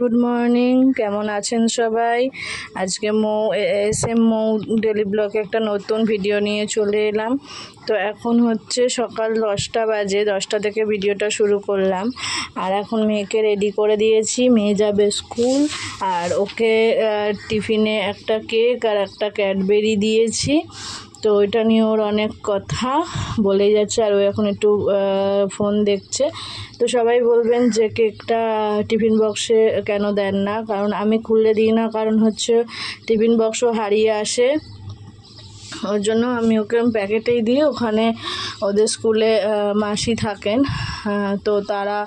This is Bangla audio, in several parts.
গুড মর্নিং, কেমন আছেন সবাই? আজকে এসএম মৌ ডেলি ব্লগে একটা নতুন ভিডিও নিয়ে চলে এলাম। তো এখন হচ্ছে সকাল 10টা বাজে, 10টা থেকে ভিডিওটা শুরু করলাম। আর এখন মেয়েকে রেডি করে দিয়েছি, মেয়ে যাবে স্কুল। আর ওকে টিফিনে একটা কেক আর একটা ক্যাডবেরি দিয়েছি। তো ওইটা নিয়ে ওর অনেক কথা বলেই যাচ্ছে, আর ও এখন একটু ফোন দেখছে। তো সবাই বলবেন যে কেকটা টিফিন বক্সে কেন দেন না, কারণ আমি খুলে দিই না, কারণ হচ্ছে টিফিন বক্সও হারিয়ে আসে। ওর জন্য আমি ওকে প্যাকেটেই দিই। ওখানে ওদের স্কুলে মাসি থাকেন, তো তারা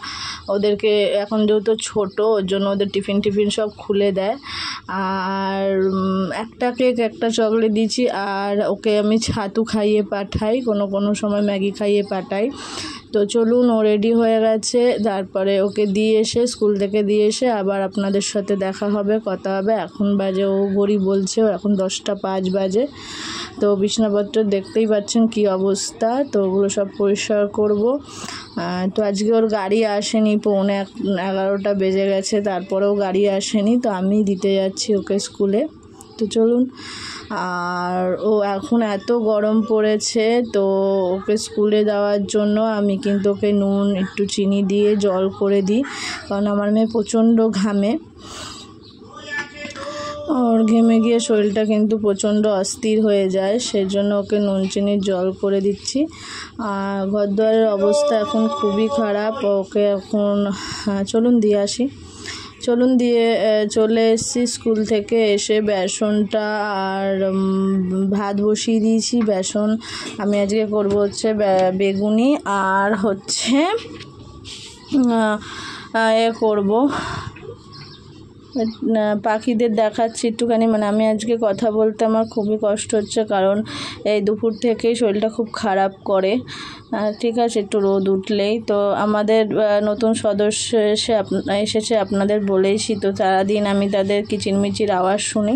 ওদেরকে এখন যেহেতু ছোটো, ওর জন্য ওদের টিফিন সব খুলে দেয়। আর একটা কেক একটা চকলেট দিয়েছি, আর ওকে আমি ছাতু খাইয়ে পাঠাই, কোনো সময় ম্যাগি খাইয়ে পাঠাই। তো চলুন, ও রেডি হয়ে গেছে, তারপরে ওকে দিয়ে এসে স্কুল থেকে দিয়ে এসে আবার আপনাদের সাথে দেখা হবে, কথা হবে। এখন বাজে, ও ঘড়ি বলছে এখন 10টা 5 বাজে। তো বিছানাপত্র দেখতেই পাচ্ছেন কি অবস্থা, তো ওগুলো সব পরিষ্কার করব। তো আজকে ওর গাড়ি আসেনি, 11:15 বেজে গেছে, তারপরেও গাড়ি আসেনি। তো আমি দিতে যাচ্ছি ওকে স্কুলে। তো চলুন। আর ও এখন এত গরম পড়েছে, তো ওকে স্কুলে যাওয়ার জন্য আমি কিন্তু ওকে নুন একটু চিনি দিয়ে জল করে দিই, কারণ আমার মেয়ে প্রচণ্ড ঘামে। ওর ঘেমে গিয়ে শরীরটা কিন্তু প্রচণ্ড অস্থির হয়ে যায়, সেজন্য ওকে নুন চিনির জল করে দিচ্ছি। আর ঘরদুয়ারের অবস্থা এখন খুবই খারাপ। ওকে এখন চলুন দিয়ে আসি। চলুন দিয়ে চলে এসেছি স্কুল থেকে এসে। বেসনটা আর ভাত বসিয়ে দিয়েছি। বেসন আমি আজকে করব হচ্ছে বেগুনি, আর হচ্ছে করব পাখিদের দেখাচ্ছি একটুখানি। আমি আজকে কথা বলতে আমার খুবই কষ্ট হচ্ছে, কারণ এই দুপুর থেকেই শরীরটা খুব খারাপ করে। ঠিক আছে, একটু রোদ উঠলেই তো আমাদের নতুন সদস্য এসেছে, আপনাদের বলেইছি। তো সারাদিন আমি তাদের কিচিরমিচির আওয়াজ শুনি।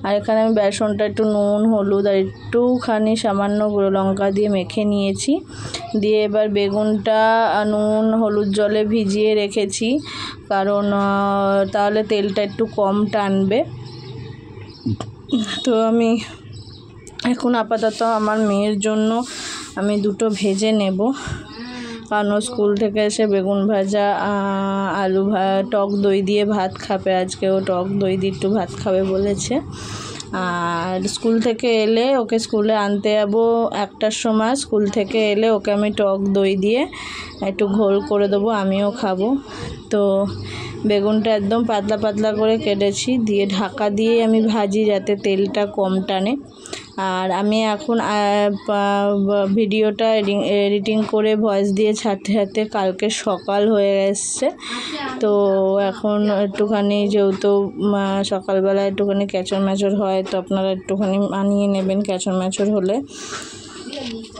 আর এখানে আমি বেসনটা একটু নুন হলুদ আর একটুখানি সামান্য গুঁড়ো লঙ্কা দিয়ে মেখে নিয়েছি। দিয়ে এবার বেগুনটা নুন হলুদ জলে ভিজিয়ে রেখেছি, কারণ তাহলে তেলটা একটু কম টানবে। তো আমি এখন আপাতত আমার মেয়ের জন্য আমি দুটো ভেজে নেব, কারণ স্কুল থেকে এসে বেগুন ভাজা আলু টক দই দিয়ে ভাত খাবে। আজকে ও টক দই দিয়ে একটু ভাত খাবে বলেছে। আর স্কুল থেকে এলে ওকে স্কুলে আনতে যাবো 1টার সময়। স্কুল থেকে এলে ওকে আমি টক দই দিয়ে একটু ঘোল করে দেবো, আমিও খাবো। তো বেগুনটা একদম পাতলা পাতলা করে কেটেছি, দিয়ে ঢাকা দিয়ে আমি ভাজি যাতে তেলটা কম টানে। আর আমি এখন ভিডিওটা এডিটিং করে ভয়েস দিয়ে ছাড়তে কালকে সকাল হয়ে এসছে। তো এখন একটুখানি যেহেতু সকালবেলা একটুখানি ক্যাচর ম্যাচর হয়, তো আপনারা একটুখানি মানিয়ে নেবেন ক্যাচর ম্যাচর হলে।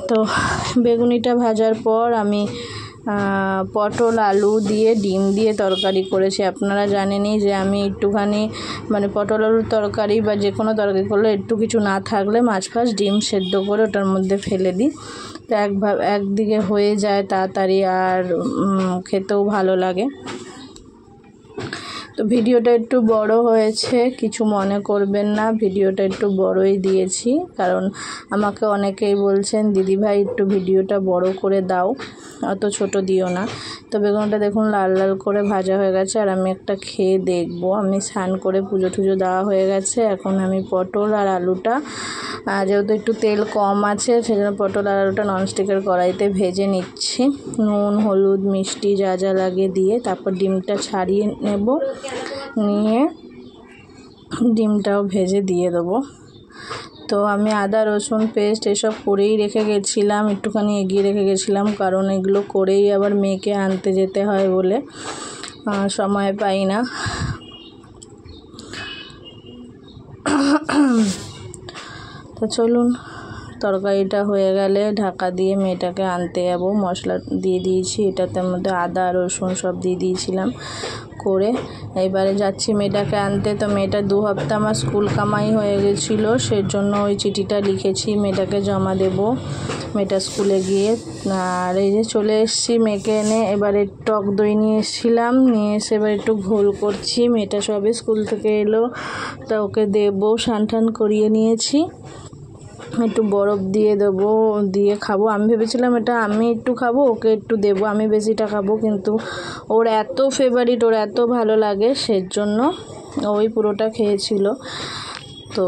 তো বেগুনিটা ভাজার পর আমি পটল আলু দিয়ে ডিম দিয়ে তরকারি করেছি। আপনারা জানেনই যে আমি একটুখানি পটল আলুর তরকারি বা যে কোনো তরকারি করলে একটু কিছু না থাকলে মাছ ডিম সেদ্ধ করে ওটার মধ্যে ফেলে দিই। তো একদিকে হয়ে যায় তাড়াতাড়ি, আর খেতেও ভালো লাগে। তো ভিডিওটা একটু বড় হয়েছে, কিছু মনে করবেন না, ভিডিওটা একটু বড়ই দিয়েছি, কারণ আমাকে অনেকেই বলছেন দিদিভাই একটু ভিডিওটা বড় করে দাও, অত ছোট দিও না। তো বেগুনটা দেখুন লাল লাল করে ভাজা হয়ে গেছে, আর আমি একটা খেয়ে দেখব। আমি স্নান করে পুজো টুজো দেওয়া হয়ে গেছে। এখন আমি পটল আর আলুটা, যেহেতু একটু তেল কম আছে সেজন্য পটল আর আলুটা ননস্টিকের কড়াইতে ভেজে নিচ্ছি, নুন হলুদ মিষ্টি যা যা লাগে দিয়ে। তারপর ডিমটা ছাড়িয়ে নেব, নিয়ে ডিমটাও ভেজে দিয়ে দেবো। তো আমি আদা রসুন পেস্ট এসব করেই রেখে গেছিলাম, একটুখানি এগিয়ে রেখে গেছিলাম, কারণ এগুলো করেই আবার মেয়েকে আনতে যেতে হয় বলে সময় পাই না। তো চলুন, তরকারিটা হয়ে গেলে ঢাকা দিয়ে মেয়েটাকে আনতে যাবো। মশলা দিয়ে দিয়েছি, এটাতে মধ্যে আদা রসুন সব দিয়ে দিয়েছিলাম, করে এবারে যাচ্ছি মেয়েটাকে আনতে। তো মেয়েটা 2 সপ্তাহ আমার স্কুল কামাই হয়ে গেছিলো, সেজন্য ওই চিঠিটা লিখেছি, মেয়েটাকে জমা দেবো মেয়েটা স্কুলে গিয়ে। আর এই যে চলে এসেছি মেয়েকে এনে, এবারে টক দই নিয়ে এসেছিলাম, নিয়ে এসে এবার একটু ঘোল করছি। মেয়েটা সবে স্কুল থেকে এলো, তা ওকে দেবো, স্নান টান করিয়ে নিয়েছি, একটু বরফ দিয়ে দেবো, দিয়ে খাবো। আমি ভেবেছিলাম এটা আমি একটু খাবো, ওকে একটু দেবো, আমি বেশিটা খাবো, কিন্তু ওর এত ফেভারিট, ওর এত ভালো লাগে, সেজন্য ওই পুরোটা খেয়েছিল। তো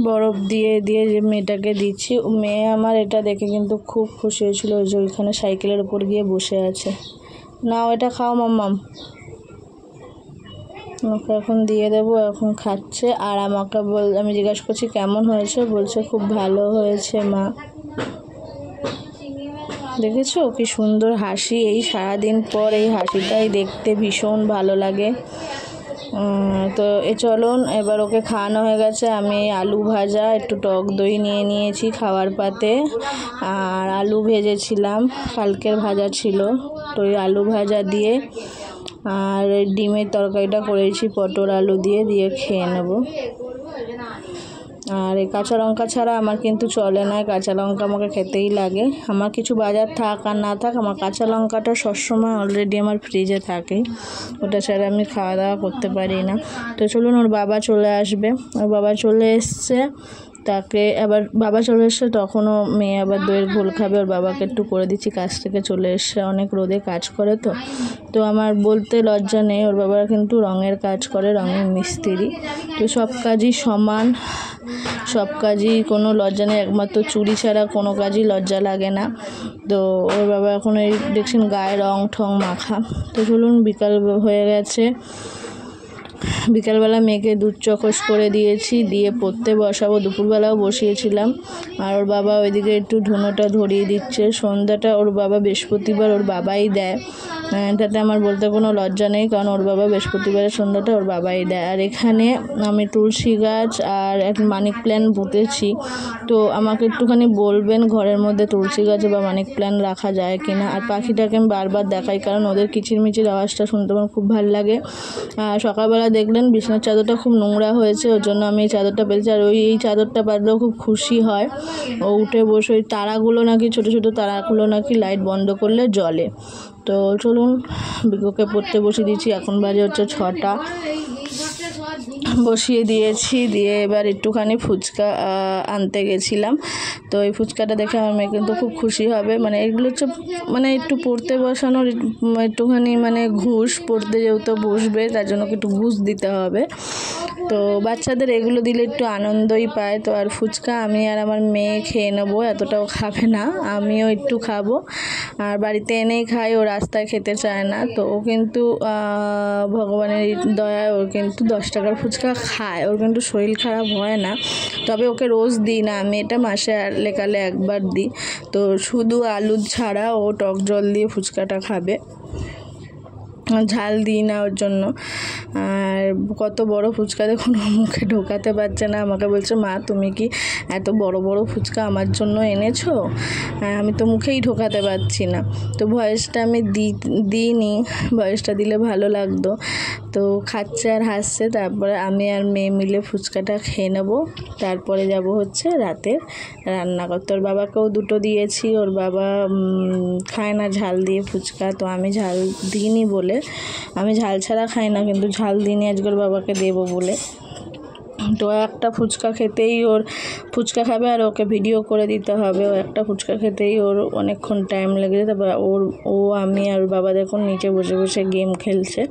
বরফ দিয়ে দিয়ে যে মেয়েটাকে দিচ্ছি, মেয়ে আমার এটা দেখে কিন্তু খুব খুশি হয়েছিল। ওই যে ওইখানে সাইকেলের উপর গিয়ে বসে আছে। নাও এটা খাও মাম্মাম, ওকে এখন দিয়ে দেবো, এখন খাচ্ছে। আর আমাকে আমি জিজ্ঞাসা করছি কেমন হয়েছে, বলছে খুব ভালো হয়েছে মা। দেখেছো কি সুন্দর হাসি, এই সারাদিন পর এই হাসিটাই দেখতে ভীষণ ভালো লাগে। তো চলুন, এবার ওকে খাওয়ানো হয়ে গেছে। আমি আলু ভাজা, একটু টক দই নিয়ে নিয়েছি খাওয়ার পাতে, আর আলু ভেজেছিলাম, কালকের ভাজা ছিল, তো ওই আলু ভাজা দিয়ে আর ডিমের তরকারিটা করেছি পটল আলু দিয়ে দিয়ে খেয়ে নেব। আর এই কাঁচা লঙ্কা ছাড়া আমার কিন্তু চলে না, কাঁচা লঙ্কা আমাকে খেতেই লাগে। আমার কিছু বাজার থাক আর না থাক, আমার কাঁচা লঙ্কাটা সবসময় অলরেডি আমার ফ্রিজে থাকে, ওটা ছাড়া আমি খাওয়া দাওয়া করতে পারি না। তো চলুন, ওর বাবা চলে আসবে, ওর বাবা চলে এসছে, তাকে আবার বাবা চলে এসছে, তখনও মেয়ে আবার দইয়ের ঘোল খাবে, ওর বাবাকে একটু করে দিচ্ছি, কাজ থেকে চলে এসছে, অনেক রোদে কাজ করে। তো আমার বলতে লজ্জা নেই, ওর বাবা কিন্তু রঙের কাজ করে, রঙের মিস্ত্রি। তো সব কাজই সমান, সব কাজই কোনো লজ্জা নেই, একমাত্র চুরি ছাড়া কোনো কাজই লজ্জা লাগে না। তো ওর বাবা এখন এই দেখছেন গায়ে রং ঠং মাখা। তো চলুন, বিকাল হয়ে গেছে, বিকালবেলা মেয়েকে দুধ চকস করে দিয়েছি, দিয়ে পড়তে বসাবো, দুপুরবেলাও বসিয়েছিলাম। আর ওর বাবা ওইদিকে একটু ধুনোটা ধরিয়ে দিচ্ছে। সন্ধ্যাটা ওর বাবা বৃহস্পতিবার ওর বাবাই দেয়, তাতে আমার বলতে কোনো লজ্জা নেই, কারণ ওর বাবা বৃহস্পতিবারের সন্ধ্যাটা ওর বাবাই দেয়। আর এখানে আমি তুলসী গাছ আর এক মানি প্ল্যান্ট পুঁতেছি, তো আমাকে একটুখানি বলবেন ঘরের মধ্যে তুলসী গাছ বা মানি প্ল্যান্ট রাখা যায় কিনা। আর পাখিটাকে আমি বারবার দেখাই, কারণ ওদের কিচিরমিচির আওয়াজটা শুনতে আমার খুব ভালো লাগে। আর সকালবেলা দেখলেন বিছানার চাদরটা খুব নোংরা হয়েছে, ওর জন্য আমি এই চাদরটা পেয়েছি। আর এই চাদরটা পাতলেও খুব খুশি হয়, ও উঠে বসে ওই তারাগুলো নাকি, ছোটো ছোটো তারাগুলো নাকি লাইট বন্ধ করলে জ্বলে। তো চলুন, বিকোকে পড়তে বসিয়ে দিয়েছি, এখন বাজে হচ্ছে 6টা, বসিয়ে দিয়েছি। দিয়ে এবার একটুখানি ফুচকা আনতে গেছিলাম, তো এই ফুচকাটা দেখে আমার মেয়ে কিন্তু খুব খুশি হবে। মানে এগুলো হচ্ছে মানে একটু পড়তে বসানোর একটুখানি মানে ঘুষ, পড়তে যেহেতু বসবে তার জন্য একটু ঘুষ দিতে হবে। তো বাচ্চাদের এগুলো দিলে একটু আনন্দই পায়। তো আর ফুচকা আমি আর আমার মেয়ে খেয়ে নেবো, এতটাও খাবে না, আমিও একটু খাবো। আর বাড়িতে এনেই খাই, ও রাস্তায় খেতে চায় না। তো ও কিন্তু ভগবানের দয়ায় ওর কিন্তু 10 টাকার ফুচকা খায়, ওর কিন্তু শরীর খারাপ হয় না। তবে ওকে রোজ দিই না, আমি এটা মাসে কালে একবার দিই। তো শুধু আলু ছাড়া ও টক জল দিয়ে ফুচকাটা খাবে, ঝাল দিই না ওর জন্য। আর কত বড় ফুচকা দেখুন, মুখে ঢোকাতে পারছে না, আমাকে বলছে মা তুমি কি এত বড় বড় ফুচকা আমার জন্য এনেছো? আমি তো মুখেই ঢোকাতে পারছি না। তো ভয়েসটা আমি দিইনি, ভয়েসটা দিলে ভালো লাগতো। তো খাচ্ছে আর হাসছে। তারপরে আমি আর মেয়ে মিলে ফুচকাটা খেয়ে নেবো, তারপরে যাব হচ্ছে রাতের রান্না করতে। ওর বাবাকেও 2টো দিয়েছি, ওর বাবা খায় না ঝাল দিয়ে ফুচকা, তো আমি ঝাল দিইনি বলে, আমি ঝাল ছাড়া খাই না, কিন্তু ঝাল দিইনি আজকে ওর বাবাকে দেবো বলে। তো একটা ফুচকা খেতেই ওর, ফুচকা খাবে আর ওকে ভিডিও করে দিতে হবে, ও একটা ফুচকা খেতেই ওর অনেকক্ষণ টাইম লেগে যায়। তারপর আমি আর বাবা দেখুন নিচে বসে বসে গেম খেলছে।